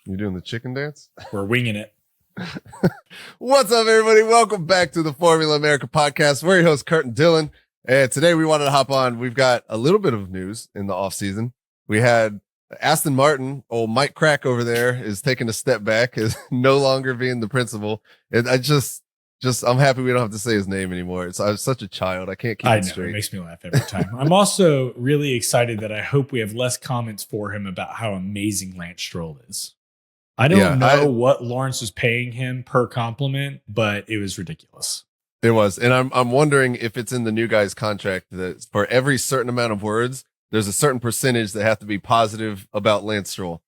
You doing the chicken dance? We're winging it. What's up, everybody? Welcome back to the Formula America podcast. We're your hosts, Kurt and Dylan. And today we wanted to hop on. We've got a little bit of news in the off season. We had Aston Martin, old Mike Crack over there, is taking a step back, is no longer being the principal. And I'm happy we don't have to say his name anymore. I'm such a child. I can't keep it straight. It makes me laugh every time. I'm also really excited that I hope we have less comments for him about how amazing Lance Stroll is. I don't know what Lawrence was paying him per compliment, but it was ridiculous. It was. And I'm wondering if it's in the new guy's contract that for every certain amount of words, there's a certain percentage that have to be positive about Lance Stroll.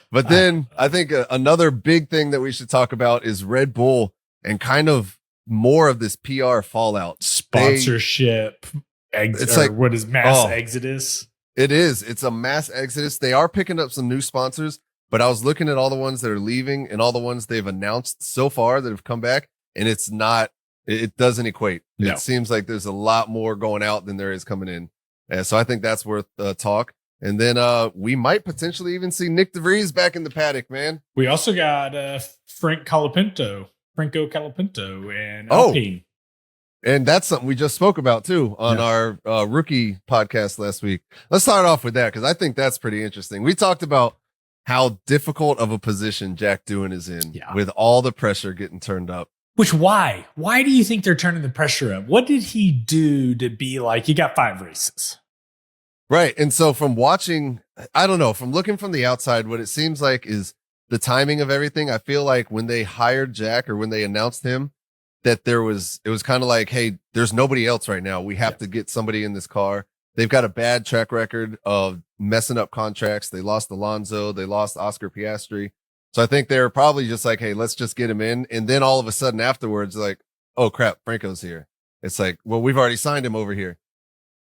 But then I think another big thing that we should talk about is Red Bull and kind of more of this PR fallout. Sponsorship. It's like, what is mass exodus? It is. It's a mass exodus. They are picking up some new sponsors, but I was looking at all the ones that are leaving and all the ones they've announced so far that have come back, and it doesn't equate. No. It seems like there's a lot more going out than there is coming in. And so I think that's worth talk. And then we might potentially even see Nick DeVries back in the paddock, man. We also got Franco Colapinto and Alpine. And that's something we just spoke about too on our rookie podcast last week. Let's start off with that because I think that's pretty interesting. We talked about how difficult of a position Jack Doohan is in with all the pressure getting turned up. Why do you think they're turning the pressure up? What did he do to be like, you got 5 races? Right. And so from watching, I don't know, from looking from the outside, what it seems like is the timing of everything. I feel like when they hired Jack or when they announced him, that it was kind of like, hey, there's nobody else right now. We have to get somebody in this car. They've got a bad track record of messing up contracts. They lost Alonso. They lost Oscar Piastri. So I think they're probably just like, hey, let's just get him in. And then all of a sudden afterwards, like, oh crap, Franco's here. It's like, well, we've already signed him over here.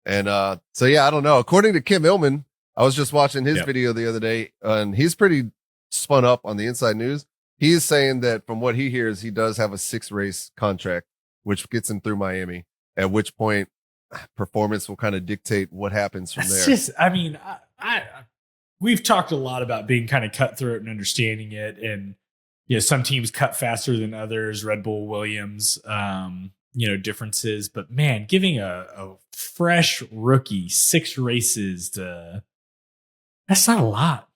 And so, yeah, I don't know. According to Kim Illman, I was just watching his video the other day, and he's pretty spun up on the Inside News. He's saying that from what he hears, he does have a 6-race contract, which gets him through Miami, at which point performance will kind of dictate what happens from there. We've talked a lot about being kind of cutthroat and understanding it. And, some teams cut faster than others, Red Bull, Williams, differences. But man, giving a fresh rookie 6 races that's not a lot.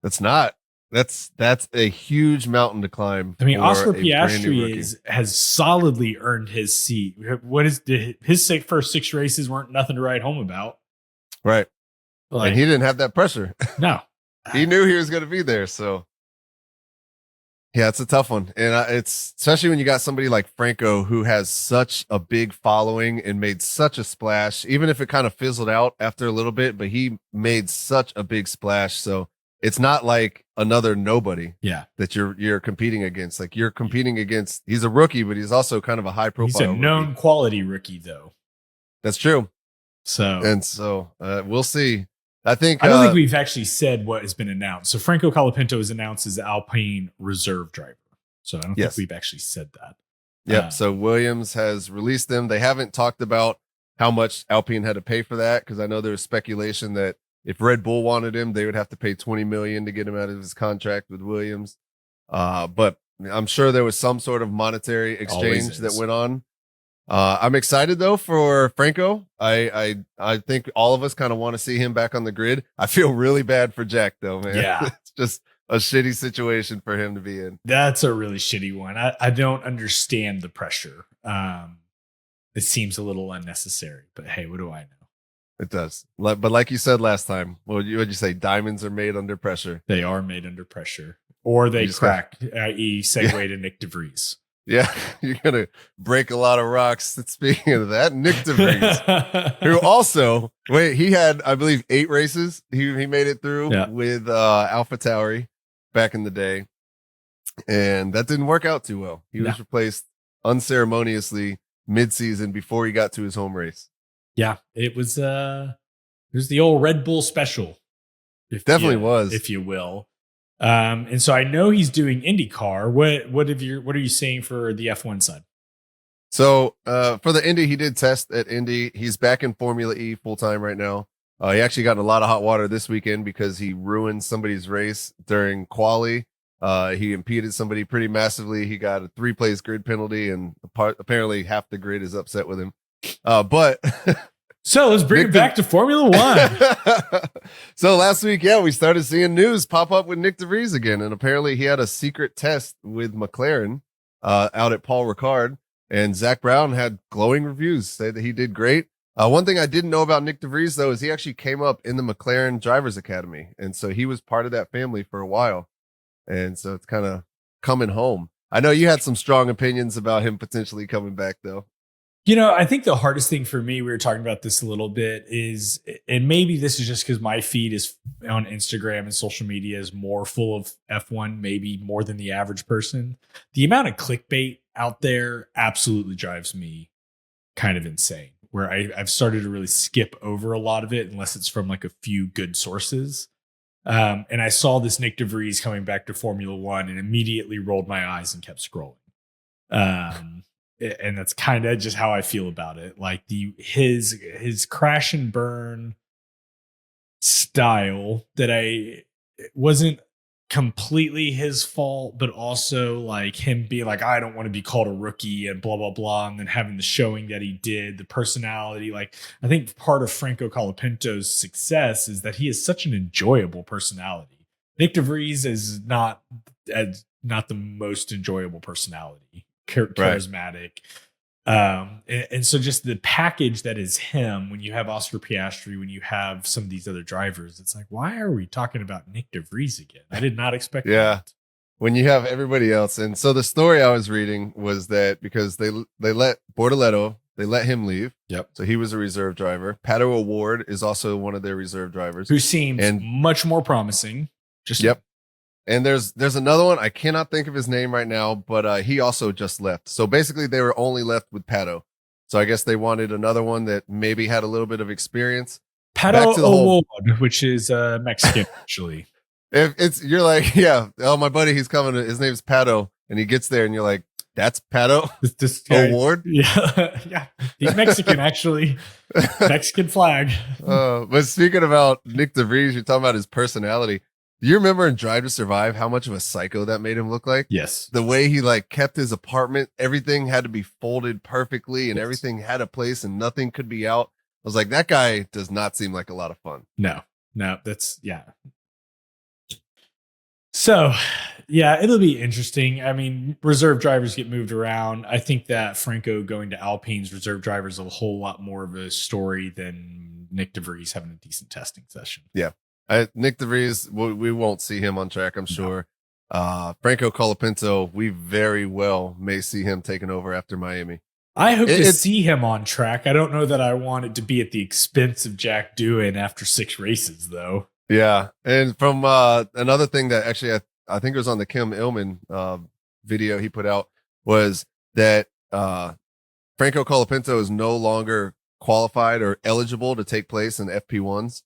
That's not. That's a huge mountain to climb. I mean, Oscar Piastri has solidly earned his seat. His first 6 races weren't nothing to write home about. Right. And he didn't have that pressure. No. He knew he was going to be there. So, yeah, it's a tough one. And it's especially when you got somebody like Franco who has such a big following and made such a splash, even if it kind of fizzled out after a little bit, but he made such a big splash. So it's not like another nobody that you're competing against. Like you're competing against, he's a rookie, but he's also kind of a high profile. He's a known quality rookie though. That's true. So we'll see. I don't think we've actually said what has been announced. So Franco Colapinto is announced as the Alpine reserve driver. So I don't think we've actually said that. Yep. So Williams has released them. They haven't talked about how much Alpine had to pay for that because I know there was speculation that if Red Bull wanted him, they would have to pay $20 million to get him out of his contract with Williams. But I'm sure there was some sort of monetary exchange that went on. I'm excited though for Franco. I think all of us kind of want to see him back on the grid. I feel really bad for Jack though, man. Yeah. It's just a shitty situation for him to be in. That's a really shitty one. I don't understand the pressure. It seems a little unnecessary, but hey, what do I know? It does. But like you said last time, what'd you say? Diamonds are made under pressure. They are made under pressure. Or they crack, i.e. segue to Nick DeVries. Yeah, you're going to break a lot of rocks. Speaking of that, Nick DeVries, who also, he had, I believe, 8 races. He made it through with AlphaTauri back in the day. And that didn't work out too well. He was replaced unceremoniously mid-season before he got to his home race. Yeah, it was the old Red Bull special. Definitely was, if you will. And so I know he's doing IndyCar. What are you saying for the F1 side? So for the Indy, he did test at Indy. He's back in Formula E full time right now. He actually got in a lot of hot water this weekend because he ruined somebody's race during quali. He impeded somebody pretty massively. He got a 3 place grid penalty, and apparently half the grid is upset with him. But so let's bring it back to Formula One. So last week, we started seeing news pop up with Nick DeVries again, and apparently he had a secret test with McLaren out at Paul Ricard, and Zach Brown had glowing reviews, say that he did great. One thing I didn't know about Nick DeVries, though, is he actually came up in the McLaren Drivers Academy, and so he was part of that family for a while, and so it's kind of coming home. I know you had some strong opinions about him potentially coming back, though. I think the hardest thing for me, we were talking about this a little bit, is, and maybe this is just because my feed is on Instagram and social media is more full of F1, maybe more than the average person. The amount of clickbait out there absolutely drives me kind of insane, where I've started to really skip over a lot of it unless it's from like a few good sources. And I saw this Nick DeVries coming back to Formula One and immediately rolled my eyes and kept scrolling. And that's kind of just how I feel about it. Like his crash and burn style it wasn't completely his fault, but also like him being like, I don't want to be called a rookie and blah, blah, blah. And then having the showing that he did, the personality. Like, I think part of Franco Colapinto's success is that he is such an enjoyable personality. Nick DeVries is not the most enjoyable personality. Charismatic. And so just the package that is him, when you have Oscar Piastri, when you have some of these other drivers, it's like, why are we talking about Nick DeVries again? I did not expect that. When you have everybody else. And so the story I was reading was that because they let Bortoleto, they let him leave. Yep. So he was a reserve driver. Pato O'Ward is also one of their reserve drivers. Who seems much more promising. Yep. And there's another one. I cannot think of his name right now, but he also just left. So basically they were only left with Pato. So I guess they wanted another one that maybe had a little bit of experience. Pato O'Ward, which is Mexican, actually. You're like, my buddy, he's coming. His name's Pato. And he gets there and you're like, that's Pato this guy, O'Ward? Yeah. He's Mexican, actually. Mexican flag. But speaking about Nick DeVries, you're talking about his personality. Do you remember in Drive to Survive how much of a psycho that made him look like? Yes. The way he like kept his apartment, everything had to be folded perfectly and everything had a place and nothing could be out. I was like, that guy does not seem like a lot of fun. No, So, it'll be interesting. I mean, reserve drivers get moved around. I think that Franco going to Alpine's reserve drivers is a whole lot more of a story than Nick DeVries having a decent testing session. Yeah. Nick DeVries, we won't see him on track, I'm sure. Franco Colapinto, we very well may see him taking over after Miami. I hope to see him on track. I don't know that I want it to be at the expense of Jack Doohan after 6 races, though. Yeah. And from another thing that actually I think it was on the Kim Illman video he put out was that Franco Colapinto is no longer qualified or eligible to take place in FP1s.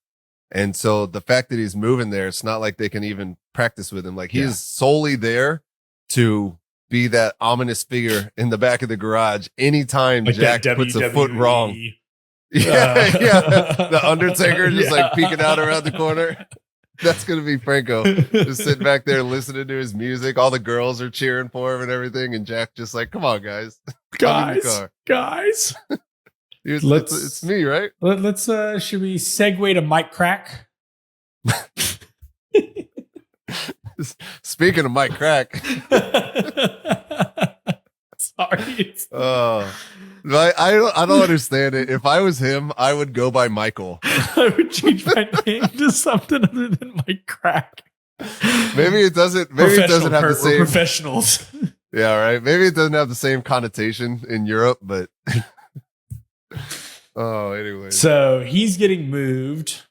And so the fact that he's moving there, it's not like they can even practice with him. Like he is solely there to be that ominous figure in the back of the garage anytime like Jack puts a foot wrong. The Undertaker just like peeking out around the corner. That's going to be Franco just sitting back there listening to his music. All the girls are cheering for him and everything. And Jack just like, come on, guys. Guys. It's me, right? Let's should we segue to Mike Crack? Speaking of Mike Crack. Sorry. I don't understand it. If I was him, I would go by Michael. I would change my name to something other than Mike Crack. Maybe it doesn't have the same. We're professionals. Yeah, right. Maybe it doesn't have the same connotation in Europe, but anyway. So he's getting moved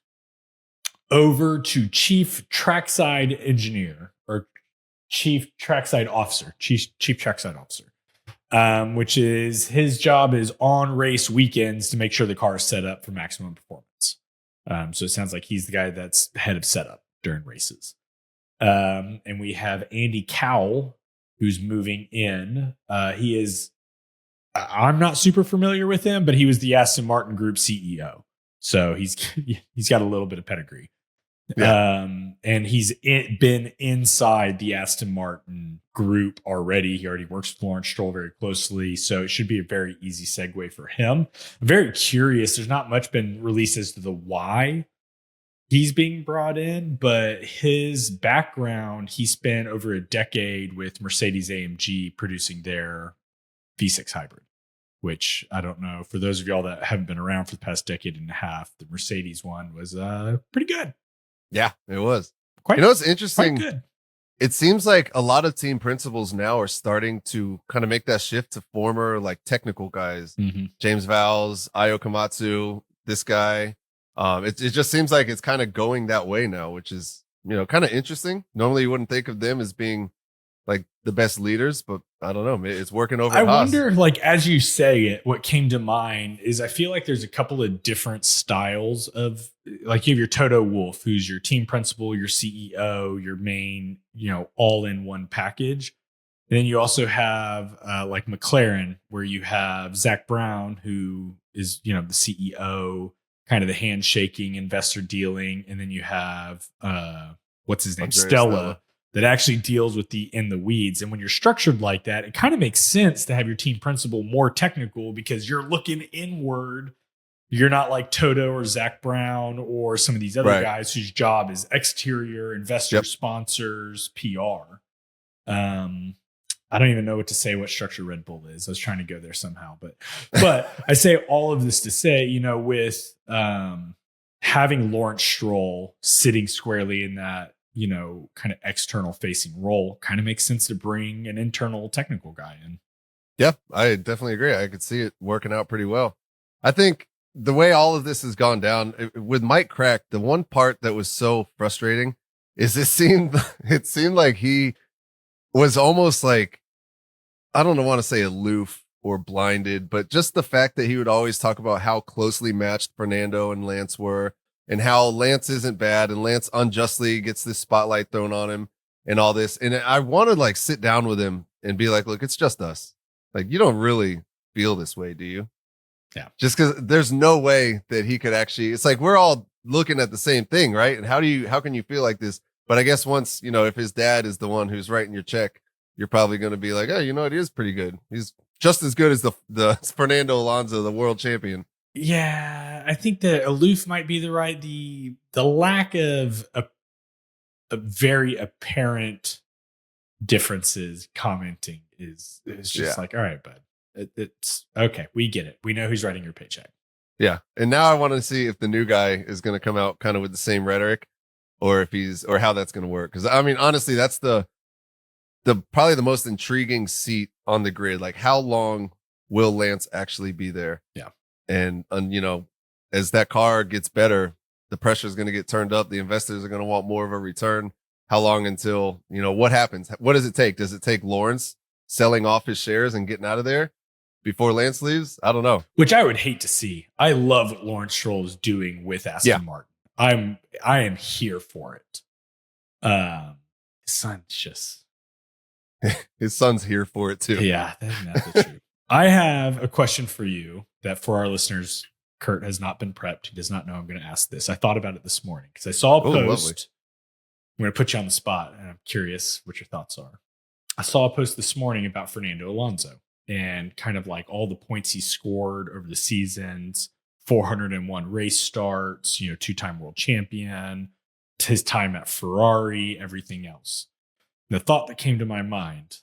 over to chief trackside engineer or chief trackside officer, which is his job is on race weekends to make sure the car is set up for maximum performance. So it sounds like he's the guy that's head of setup during races. And we have Andy Cowell, who's moving in. He is, I'm not super familiar with him, but he was the Aston Martin Group CEO. So he's got a little bit of pedigree. Yeah. And he's been inside the Aston Martin group already. He already works with Lawrence Stroll very closely. So it should be a very easy segue for him. I'm very curious. There's not much been released as to the why he's being brought in, but his background, he spent over a decade with Mercedes AMG producing their V6 hybrid, which I don't know. For those of y'all that haven't been around for the past decade and a half, the Mercedes one was pretty good. Yeah, it was. Quite, it's interesting. Quite good. It seems like a lot of team principals now are starting to kind of make that shift to former like technical guys. Mm-hmm. James Vowles, Ayo Komatsu, this guy. It just seems like it's kind of going that way now, which is, kind of interesting. Normally you wouldn't think of them as being like the best leaders, but I don't know. It's working over. I wonder, like, as you say it, what came to mind is I feel like there's a couple of different styles of, like, you have your Toto Wolff, who's your team principal, your CEO, your main, all in one package. And then you also have like McLaren, where you have Zach Brown, who is, the CEO, kind of the handshaking, investor dealing. And then you have, what's his name? Stella, that actually deals with the in the weeds. And when you're structured like that, it kind of makes sense to have your team principal more technical because you're looking inward. You're not like Toto or Zach Brown or some of these other guys whose job is exterior, investor sponsors, PR. I don't even know what to say what structure Red Bull is. I was trying to go there somehow, but I say all of this to say, with having Lawrence Stroll sitting squarely in that, kind of external facing role, kind of makes sense to bring an internal technical guy in. Yeah, I definitely agree. I could see it working out pretty well. I think the way all of this has gone down with Mike Crack, the one part that was so frustrating is it seemed like he was almost like, I don't want to say aloof or blinded, but just the fact that he would always talk about how closely matched Fernando and Lance were, and how Lance isn't bad and Lance unjustly gets this spotlight thrown on him and all this. And I want to like sit down with him and be like, look, it's just us. Like, you don't really feel this way, do you? Yeah. Just because there's no way that he could actually, it's like, we're all looking at the same thing, right? And how can you feel like this? But I guess once, if his dad is the one who's writing your check, you're probably going to be like, oh, it is pretty good. He's just as good as the Fernando Alonso, the world champion. Yeah, I think that aloof might be the lack of a very apparent differences commenting is just like, all right, bud, it's okay. We get it. We know who's writing your paycheck. Yeah. And now I want to see if the new guy is going to come out kind of with the same rhetoric or how that's going to work. Cause I mean, honestly, that's the probably the most intriguing seat on the grid. Like, how long will Lance actually be there? Yeah. And as that car gets better, the pressure is going to get turned up. The investors are going to want more of a return. How long until, what happens? What does it take? Does it take Lawrence selling off his shares and getting out of there before Lance leaves? I don't know. Which I would hate to see. I love what Lawrence Stroll is doing with Aston Martin. I am here for it. His son's just... His son's here for it too. Yeah, that's the truth. I have a question for you that for our listeners, Kurt has not been prepped. He does not know I'm going to ask this. I thought about it this morning because I saw a post. Lovely. I'm going to put you on the spot, and I'm curious what your thoughts are. I saw a post this morning about Fernando Alonso and kind of like all the points he scored over the seasons, 401 race starts, 2-time world champion, his time at Ferrari, everything else. The thought that came to my mind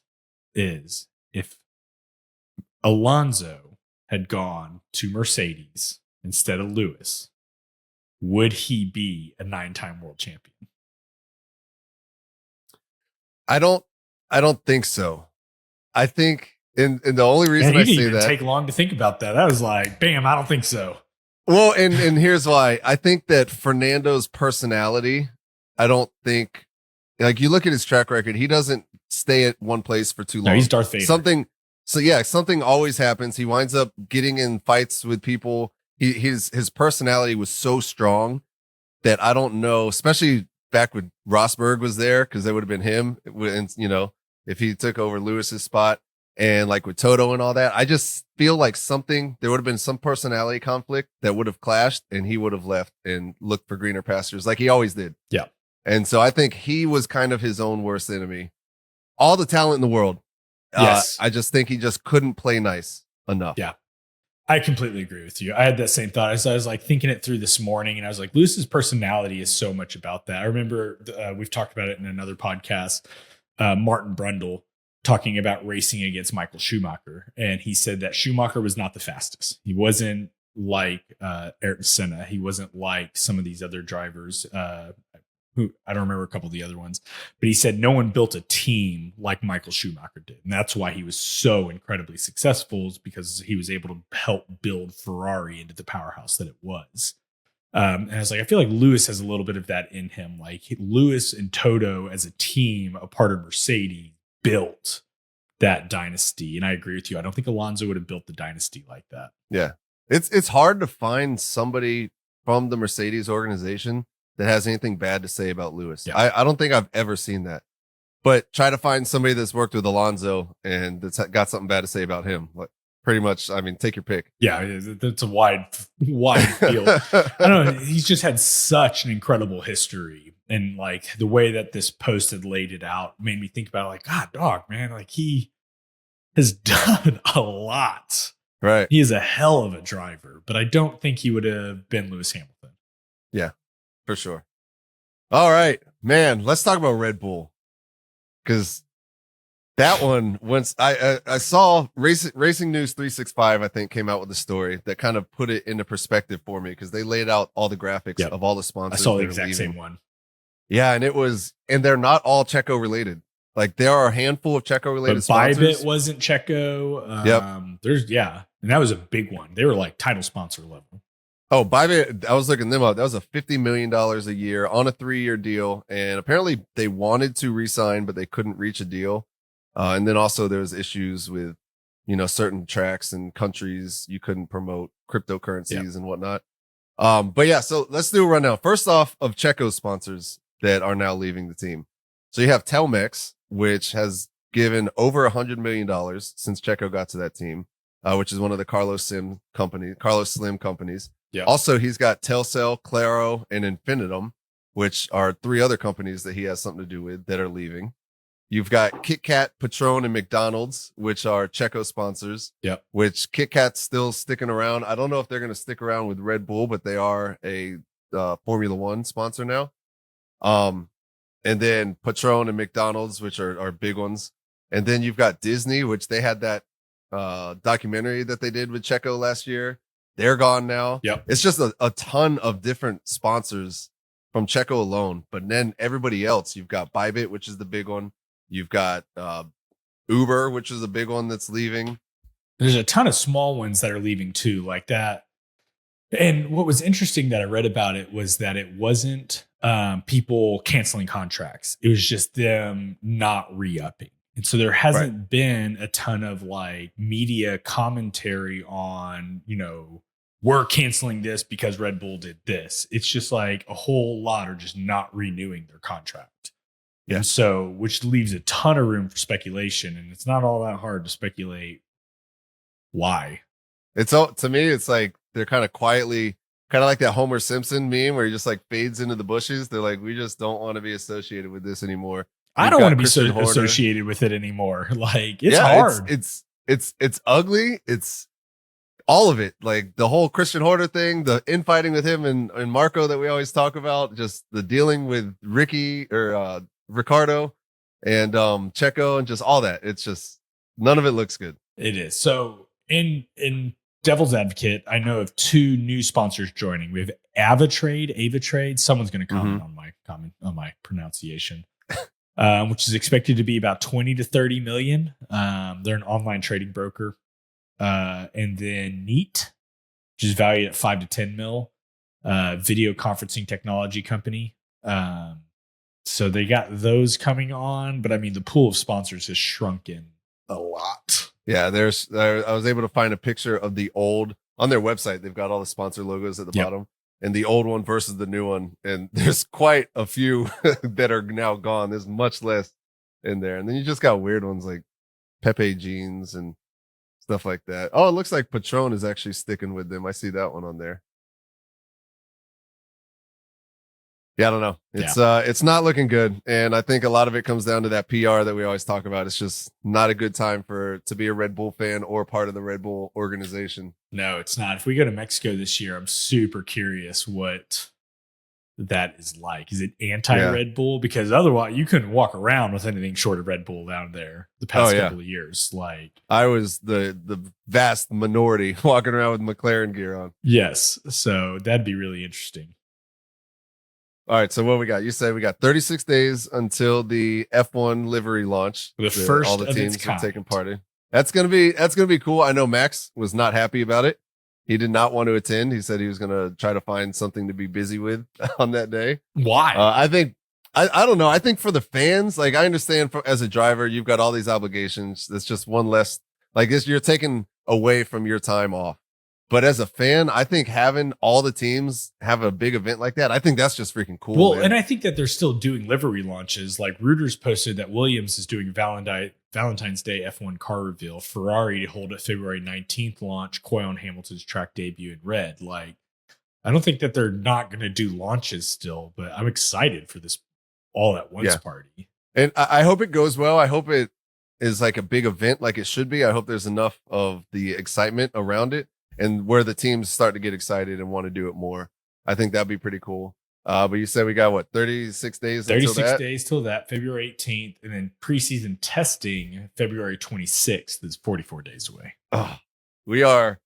is if Alonso had gone to Mercedes instead of Lewis, would he be a 9-time world champion? I don't think so. I think, and the only reason I say that, take long to think about that. That was like, bam, I don't think so. Well, and here's why. I think that Fernando's personality, I don't think, like, you look at his track record, he doesn't stay at one place for too long. No, he's Darth Vader. Something always happens. He winds up getting in fights with people. His personality was so strong that I don't know, especially back when Rosberg was there, because that would have been him. And if he took over Lewis's spot, And like with Toto and all that, I just feel like there would have been some personality conflict that would have clashed and he would have left and looked for greener pastures like he always did. Yeah. And so I think he was kind of his own worst enemy. All the talent in the world. Yes. I just think he just couldn't play nice enough. Yeah. I completely agree with you. I had that same thought. I was like thinking it through this morning, and I was like, Lewis's personality is so much about that. I remember we've talked about it in another podcast. Martin Brundle talking about racing against Michael Schumacher, and he said that Schumacher was not the fastest. He wasn't like Ayrton Senna. He wasn't like some of these other drivers. Who I don't remember a couple of the other ones, but he said no one built a team like Michael Schumacher did. And that's why he was so incredibly successful, is because he was able to help build Ferrari into the powerhouse that it was. And I was like, I feel like Lewis has a little bit of that in him. Like Lewis and Toto as a team, a part of Mercedes, built that dynasty. And I agree with you. I don't think Alonso would have built the dynasty like that. Yeah. It's hard to find somebody from the Mercedes organization that has anything bad to say about Lewis. Yeah. I don't think I've ever seen that. But try to find somebody that's worked with Alonso and that's got something bad to say about him. Like pretty much, I mean, take your pick. Yeah, it's a wide field. I don't know. He's just had such an incredible history. And like the way that this post had laid it out made me think about like, God, dog, man, like he has done a lot. Right. He is a hell of a driver, but I don't think he would have been Lewis Hamilton. Yeah. For sure. All right, man. Let's talk about Red Bull, because that one, once I saw Racing News 365, I think came out with a story that kind of put it into perspective for me, because they laid out all the graphics of all the sponsors. I saw the exact same one. Yeah, and they're not all Checo related. Like there are a handful of Checo related sponsors. Bybit wasn't Checo. Yep. And that was a big one. They were like title sponsor level. Oh, Bybit, I was looking them up. That was a $50 million a year on a 3-year deal. And apparently they wanted to re-sign, but they couldn't reach a deal. And then also there was issues with, certain tracks and countries you couldn't promote cryptocurrencies and whatnot. But yeah, so let's do a rundown. First off, of Checo's sponsors that are now leaving the team. So you have Telmex, which has given over $100 million since Checo got to that team, which is one of the Carlos Slim companies. Yeah. Also, he's got Telcel, Claro, and Infinitum, which are 3 other companies that he has something to do with that are leaving. You've got Kit Kat, Patron, and McDonald's, which are Checo sponsors. Yep. Which Kit Kat's still sticking around. I don't know if they're going to stick around with Red Bull, but they are a Formula One sponsor now. And then Patron and McDonald's, which are big ones. And then you've got Disney, which they had that documentary that they did with Checo last year. They're gone now. Yep. It's just a ton of different sponsors from Checo alone. But then everybody else, you've got Bybit, which is the big one. You've got Uber, which is a big one that's leaving. There's a ton of small ones that are leaving too, like that. And what was interesting that I read about it was that it wasn't people canceling contracts. It was just them not re-upping. And so there hasn't been a ton of like media commentary on, we're canceling this because Red Bull did this. It's just like a whole lot are just not renewing their contract. Yeah. And so, which leaves a ton of room for speculation. And it's not all that hard to speculate why. To me, it's like they're kind of quietly, kind of like that Homer Simpson meme where he just like fades into the bushes. They're like, we just don't want to be associated with this anymore. I don't want to be associated with it anymore. Like it's hard. It's ugly. It's all of it. Like the whole Christian Horner thing, the infighting with him and Marco that we always talk about, just the dealing with Ricardo and Checo and just all that. It's just none of it looks good. It is. So in Devil's Advocate, I know of 2 new sponsors joining. We have AvaTrade. Someone's going to comment on my pronunciation. Which is expected to be about 20 to 30 million. They're an online trading broker. And then Neat, which is valued at 5 to 10 mil, video conferencing technology company. So they got those coming on, but I mean, the pool of sponsors has shrunken a lot. Yeah. I was able to find a picture of the old on their website. They've got all the sponsor logos at the bottom. And the old one versus the new one. And there's quite a few that are now gone. There's much less in there. And then you just got weird ones like Pepe jeans and stuff like that. Oh, it looks like Patron is actually sticking with them. I see that one on there. Yeah, I don't know. It's not looking good. And I think a lot of it comes down to that PR that we always talk about. It's just not a good time to be a Red Bull fan or part of the Red Bull organization. No, it's not. If we go to Mexico this year, I'm super curious what that is like. Is it anti-Red Bull? Because otherwise you couldn't walk around with anything short of Red Bull down there the past couple of years. Like, I was the vast minority walking around with McLaren gear on. Yes. So that'd be really interesting. All right, so what we got? You said we got 36 days until the F1 livery launch. The first all the of teams its kind. are taking part in. That's gonna be cool. I know Max was not happy about it. He did not want to attend. He said he was gonna try to find something to be busy with on that day. Why? I think I don't know. I think for the fans, like I understand as a driver, you've got all these obligations. That's just one less. Like this, you're taking away from your time off. But as a fan, I think having all the teams have a big event like that, I think that's just freaking cool. Well, man. And I think that they're still doing livery launches. Like Reuters posted that Williams is doing Valentine's Day F1 car reveal. Ferrari to hold a February 19th launch, Coy on Hamilton's track debut in red. Like, I don't think that they're not going to do launches still, but I'm excited for this all at once party. And I hope it goes well. I hope it is like a big event like it should be. I hope there's enough of the excitement around it. And where the teams start to get excited and want to do it more. I think that'd be pretty cool. But you said we got what, 36 days? 36 days till that, February 18th, and then preseason testing February 26th. That's 44 days away. Oh, we are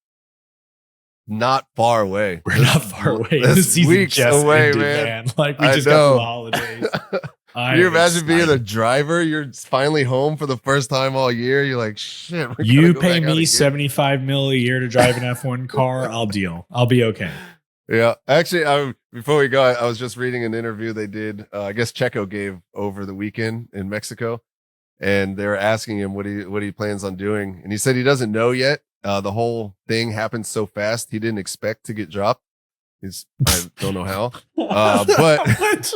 not far away. We're not far away. This the season weeks just away, ended, man. Like we just got the holidays. Can you imagine being a driver? You're finally home for the first time all year. You're like, shit. You pay me $75 million a year to drive an F1 car. I'll deal. I'll be okay. Yeah. Actually, before we go, I was just reading an interview they did. I guess Checo gave over the weekend in Mexico, and they were asking him what he plans on doing, and he said he doesn't know yet. The whole thing happened so fast, he didn't expect to get dropped. I don't know how, but.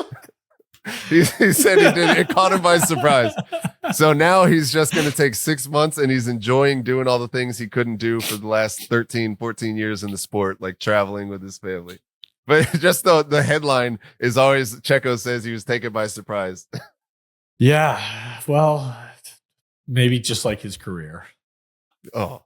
He said he did. It caught him by surprise. So now he's just going to take 6 months and he's enjoying doing all the things he couldn't do for the last 13, 14 years in the sport, like traveling with his family. But just the headline is always Checo says he was taken by surprise. Yeah. Well, maybe just like his career. Oh.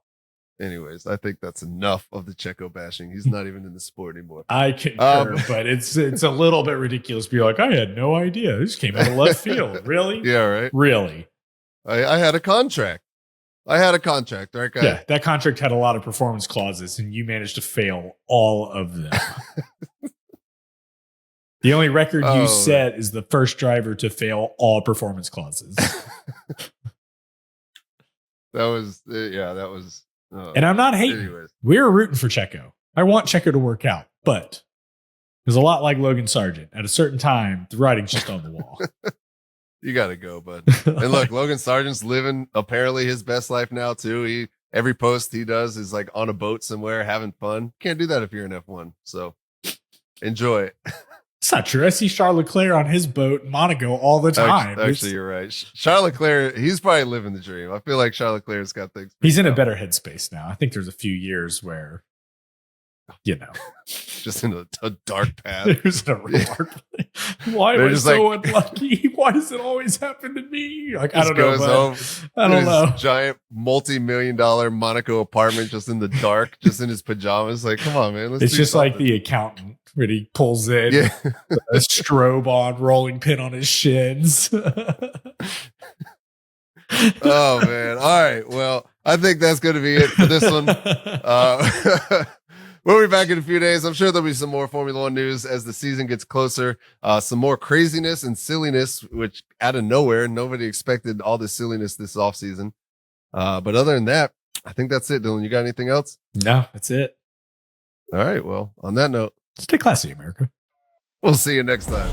Anyways, I think that's enough of the Checo bashing. He's not even in the sport anymore. I concur, but it's a little bit ridiculous to be like, I had no idea. This came out of left field. Really? Yeah, right. Really? I had a contract. Right, guy? Yeah, that contract had a lot of performance clauses, and you managed to fail all of them. The only record you set is the first driver to fail all performance clauses. That was. And I'm not hating. Anyways. We're rooting for Checo. I want Checo to work out, but there's a lot like Logan Sargent. At a certain time, the writing's just on the wall. You got to go, bud. And look, Logan Sargent's living apparently his best life now too. Every post he does is like on a boat somewhere having fun. Can't do that if you're in F1. So enjoy it. It's not true. I see Charles Leclerc on his boat in Monaco all the time. Actually, you're right. Charles Leclerc, he's probably living the dream. I feel like Charles Leclerc's got things. He's in a better headspace now. I think there's a few years where, just in a dark path. There's a real dark place. Why am I so unlucky? Why does it always happen to me? Like, I don't know. I don't know. Giant multi-million-dollar Monaco apartment just in the dark, just in his pajamas. Like, come on, man. It's just like The Accountant when he pulls in a strobe on, rolling pin on his shins. Oh, man. All right. Well, I think that's going to be it for this one. We'll be back in a few days. I'm sure there'll be some more Formula One news as the season gets closer. Some more craziness and silliness, which out of nowhere, nobody expected all this silliness this offseason. But other than that, I think that's it, Dylan. You got anything else? No, that's it. All right. Well, on that note, stay classy, America. We'll see you next time.